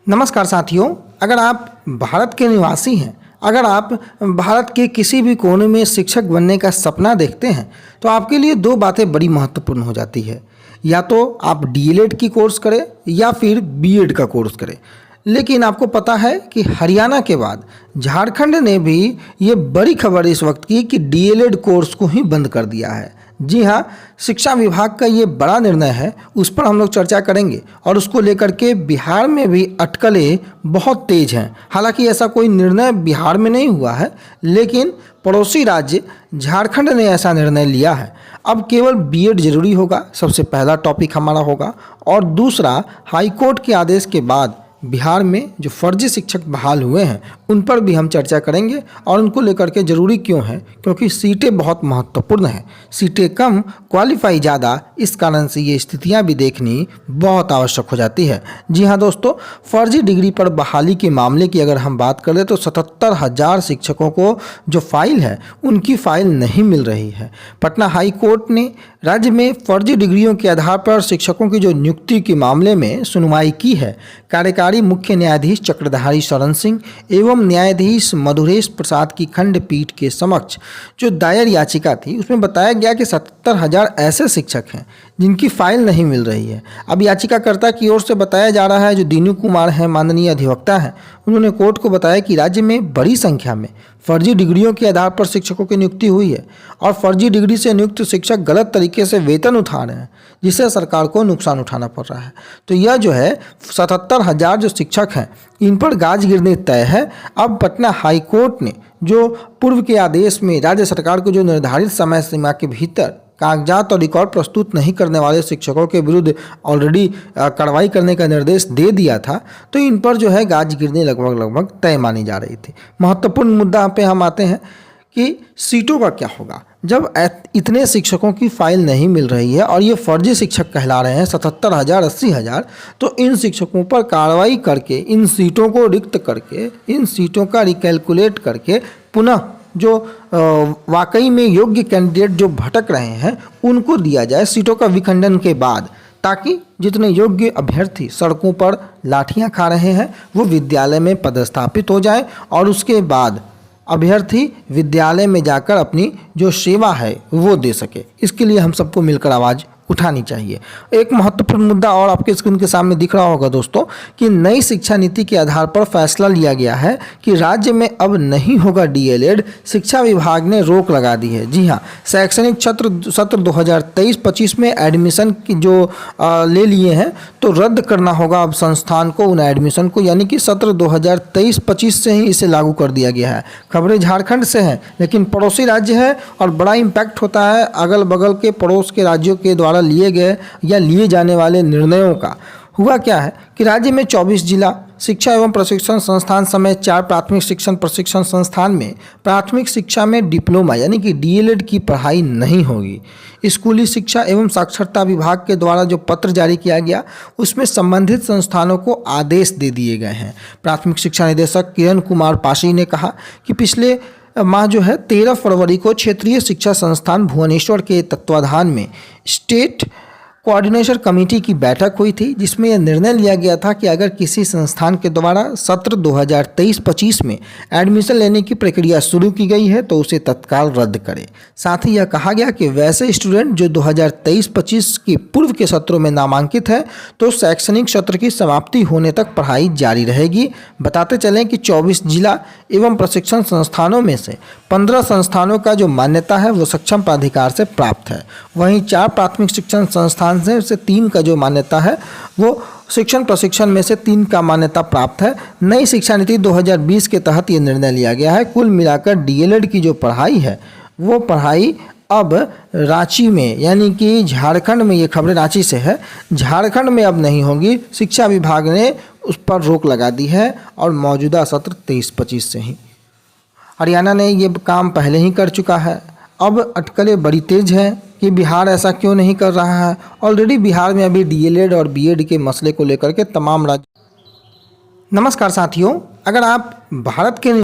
नमस्कार साथियों, अगर आप भारत के निवासी हैं, अगर आप भारत के किसी भी कोने में शिक्षक बनने का सपना देखते हैं तो आपके लिए दो बातें बड़ी महत्वपूर्ण हो जाती है। या तो आप डीएलएड की कोर्स करें या फिर बीएड का कोर्स करें। लेकिन आपको पता है कि हरियाणा के बाद झारखंड ने भी ये बड़ी खबर इस वक्त की कि डीएलएड कोर्स को ही बंद कर दिया है। जी हाँ, शिक्षा विभाग का ये बड़ा निर्णय है, उस पर हम लोग चर्चा करेंगे और उसको लेकर के बिहार में भी अटकलें बहुत तेज हैं। हालांकि ऐसा कोई निर्णय बिहार में नहीं हुआ है, लेकिन पड़ोसी राज्य झारखंड ने ऐसा निर्णय लिया है। अब केवल बीएड जरूरी होगा, सबसे पहला टॉपिक हमारा होगा। और दूसरा, हाईकोर्ट के आदेश के बाद बिहार में जो फर्जी शिक्षक बहाल हुए हैं उन पर भी हम चर्चा करेंगे और उनको लेकर के ज़रूरी क्यों है, क्योंकि सीटें बहुत महत्वपूर्ण हैं। सीटें कम, क्वालिफाई ज़्यादा, इस कारण से ये स्थितियां भी देखनी बहुत आवश्यक हो जाती है। जी हाँ दोस्तों, फर्जी डिग्री पर बहाली के मामले की अगर हम बात करें तो 77,000 शिक्षकों को जो फाइल है उनकी फाइल नहीं मिल रही है। पटना हाई कोर्ट ने राज्य में फर्जी डिग्रियों के आधार पर शिक्षकों की जो नियुक्ति के मामले में सुनवाई की है। कार्यकारी मुख्य न्यायाधीश चक्रधारी शरण सिंह एवं न्यायाधीश मधुरेश प्रसाद की खंडपीठ के समक्ष जो दायर याचिका थी उसमें बताया गया कि 77,000 ऐसे शिक्षक हैं जिनकी फाइल नहीं मिल रही है। अब याचिकाकर्ता की ओर से बताया जा रहा है, जो दीनू कुमार हैं, माननीय अधिवक्ता हैं, उन्होंने कोर्ट को बताया कि राज्य में बड़ी संख्या में फर्जी डिग्रियों के आधार पर शिक्षकों की नियुक्ति हुई है और फर्जी डिग्री से नियुक्त शिक्षक गलत तरीके से वेतन उठा रहे हैं, जिससे सरकार को नुकसान उठाना पड़ रहा है। तो यह जो है 77,000 जो शिक्षक हैं इन पर गाज गिरने तय है। अब पटना हाई कोर्ट ने जो पूर्व के आदेश में राज्य सरकार को जो निर्धारित समय सीमा के भीतर कागजात और रिकॉर्ड प्रस्तुत नहीं करने वाले शिक्षकों के विरुद्ध ऑलरेडी कार्रवाई करने का निर्देश दे दिया था, तो इन पर जो है गाज गिरने लगभग तय मानी जा रही थी। महत्वपूर्ण मुद्दा पे हम आते हैं कि सीटों का क्या होगा जब इतने शिक्षकों की फाइल नहीं मिल रही है और ये फर्जी शिक्षक कहला रहे हैं 77,000 80,000। तो इन शिक्षकों पर कार्रवाई करके, इन सीटों को रिक्त करके, इन सीटों का रिकैलकुलेट करके पुनः जो वाकई में योग्य कैंडिडेट जो भटक रहे हैं उनको दिया जाए सीटों का विखंडन के बाद, ताकि जितने योग्य अभ्यर्थी सड़कों पर लाठियां खा रहे हैं वो विद्यालय में पदस्थापित हो जाएं और उसके बाद अभ्यर्थी विद्यालय में जाकर अपनी जो सेवा है वो दे सके। इसके लिए हम सबको मिलकर आवाज़ उठानी चाहिए। एक महत्वपूर्ण मुद्दा और आपके स्क्रीन के सामने दिख रहा होगा दोस्तों कि नई शिक्षा नीति के आधार पर फैसला लिया गया है कि राज्य में अब नहीं होगा डीएलएड। शिक्षा विभाग ने रोक लगा दी है। जी हाँ, शैक्षणिक सत्र 2023-25 में एडमिशन की जो ले लिए हैं तो रद्द करना होगा अब संस्थान को उन एडमिशन को, यानी कि सत्र 2023-25 से ही इसे लागू कर दिया गया है। खबरें झारखंड से हैं, लेकिन पड़ोसी राज्य है और बड़ा इम्पैक्ट होता है अगल बगल के पड़ोस के राज्यों के द्वारा लिए गए या लिए जाने वाले निर्णयों का। हुआ क्या है कि राज्य में 24 जिला शिक्षा एवं प्रशिक्षण संस्थान समेत 4 प्राथमिक शिक्षण प्रशिक्षण संस्थान में प्राथमिक शिक्षा में डिप्लोमा यानी कि डीएलएड की पढ़ाई नहीं होगी। स्कूली शिक्षा एवं साक्षरता विभाग के द्वारा जो पत्र जारी किया गया उसमें संबंधित संस्थानों को आदेश दे दिए गए हैं। प्राथमिक शिक्षा निदेशक किरण कुमार पाशी ने कहा कि पिछले माह जो है 13 फरवरी को क्षेत्रीय शिक्षा संस्थान भुवनेश्वर के तत्वाधान में स्टेट कोऑर्डिनेशन कमेटी की बैठक हुई थी, जिसमें यह निर्णय लिया गया था कि अगर किसी संस्थान के द्वारा सत्र 2023-25 में एडमिशन लेने की प्रक्रिया शुरू की गई है तो उसे तत्काल रद्द करें। साथ ही यह कहा गया कि वैसे स्टूडेंट जो 2023-25 के पूर्व के सत्रों में नामांकित है तो शैक्षणिक सत्र की समाप्ति होने तक पढ़ाई जारी रहेगी। बताते चलें कि 24 जिला एवं प्रशिक्षण संस्थानों में से 15 संस्थानों का जो मान्यता है वो सक्षम प्राधिकार से प्राप्त है। वहीं 4 प्राथमिक शिक्षण संस्थान से 3 का जो मान्यता है वो शिक्षण प्रशिक्षण में से 3 का मान्यता प्राप्त है। नई शिक्षा नीति 2020 के तहत ये निर्णय लिया गया है। कुल मिलाकर डीएलएड की जो पढ़ाई है वो पढ़ाई अब रांची में, यानी कि झारखंड में, ये खबरें रांची से है, झारखंड में अब नहीं होगी। शिक्षा विभाग ने उस पर रोक लगा दी है और मौजूदा सत्र 23-25 से ही। हरियाणा ने ये काम पहले ही कर चुका है। अब अटकलें बड़ी तेज है कि बिहार ऐसा क्यों नहीं कर रहा है। ऑलरेडी बिहार में अभी डीएलएड और बीएड के मसले को लेकर के तमाम राज्य। नमस्कार साथियों, अगर आप भारत के